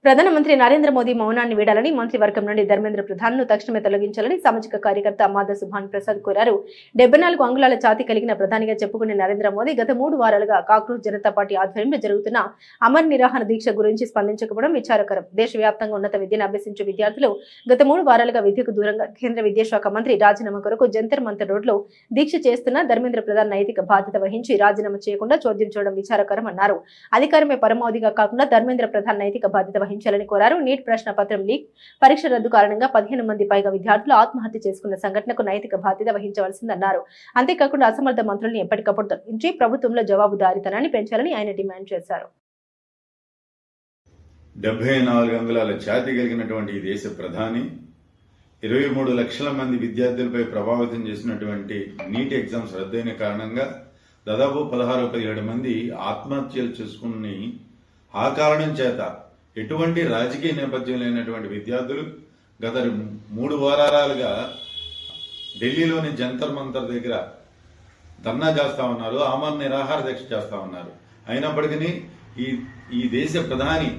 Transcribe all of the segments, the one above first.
ప్రధానమంత్రి నరేంద్ర మోదీ మౌనాన్ని వీడాలని మంత్రివర్గం నుండి ధర్మేంద్ర ప్రధాన్ను తక్షణమే తొలగించాలని సామాజిక కార్యకర్త అమాద సుభాన్ ప్రసాద్ కోరారు. 74 అంగుళాల ఛాతీ కలిగిన ప్రధానిగా చెప్పుకునే నరేంద్ర మోదీ గత 3 వారాలుగా కాక్రోచ్ జనతా పార్టీ ఆధ్వర్యంలో జరుగుతున్న అమర్ నిరాహార దీక్ష గురించి స్పందించకపోవడం విచారకరం. దేశవ్యాప్తంగా ఉన్నత విద్యను అభ్యసించే విద్యార్థులు గత 3 వారాలుగా విద్యకు దూరంగా కేంద్ర విద్యాశాఖ మంత్రి రాజీనామా కొరకు జంతర్ మంతర్ రోడ్లో దీక్ష చేస్తున్న ధర్మేంద్ర ప్రధాన్ నైతిక బాధ్యత వహించి రాజీనామా చేయకుండా చోద్యం చూడడం విచారకరం అన్నారు. అధికారమే పరమావధిగా కాకుండా ధర్మేంద్ర ప్రధాన్ నైతిక బాధ్యత వహించాలని కోరారు. నీట్ ప్రశ్న పత్రం లీక్, పరీక్ష రద్దు కారణంగా 15 మంది పైగా విద్యార్థులు ఆత్మహత్య చేసుకున్న సంఘటనకు నైతిక బాధ్యత వహించవలసిందన్నారు. అంతేకాకుండా అసమర్థ మంత్రులను ఎప్పటికప్పుడు తొలగించి ప్రభుత్వంలో జవాబుదారీతనాన్ని పెంచాలని ఆయన డిమాండ్ చేశారు. 74 అంగుళాల ఛాతీ కలిగినటువంటి ఈ దేశ ప్రధాని 23 లక్షల మంది విద్యార్థులపై ప్రభావితం చేసినటువంటి నీట్ ఎగ్జామ్స్ రద్దయిన కారణంగా దాదాపు 16-17 మంది ఆత్మహత్యలు చేసుకుని ఆ కారణం చేత ఎటువంటి రాజకీయ నేపథ్యం లేనటువంటి విద్యార్థులు గత 3 వారాలుగా ఢిల్లీలోని జంతర్ మంతర్ దగ్గర ధర్నా చేస్తా ఉన్నారు, ఆమరణ నిరాహార దీక్ష చేస్తా ఉన్నారు. అయినప్పటికీ ఈ దేశ ప్రధాని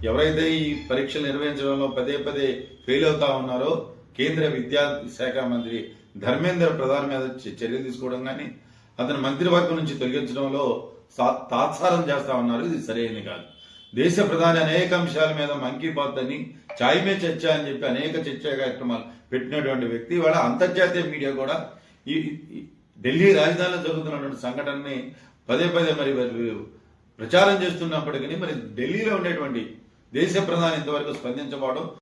ఎవరైతే ఈ పరీక్షలు నిర్వహించడంలో పదే ఫెయిల్ అవుతా ఉన్నారో కేంద్ర విద్యాశాఖ మంత్రి ధర్మేంద్ర ప్రధాన్ మీద చర్యలు తీసుకోవడం కానీ అతని మంత్రివర్గం నుంచి తొలగించడంలో తాత్సారం చేస్తా ఉన్నారు. ఇది సరైనది కాదు. దేశ ప్రధాని అనేక అంశాల మీద మన్ కీ బాత్ అని చాయ్ మే చర్చ అని చెప్పి అనేక చర్చా కార్యక్రమాలు పెట్టినటువంటి వ్యక్తి వాళ్ళ అంతర్జాతీయ మీడియా కూడా ఈ ఢిల్లీ రాజధానిలో జరుగుతున్నటువంటి సంఘటనని పదే మరి ప్రచారం చేస్తున్నప్పటికీ మరి ఢిల్లీలో ఉండేటువంటి దేశ ప్రధాని ఇంతవరకు స్పందించబడడం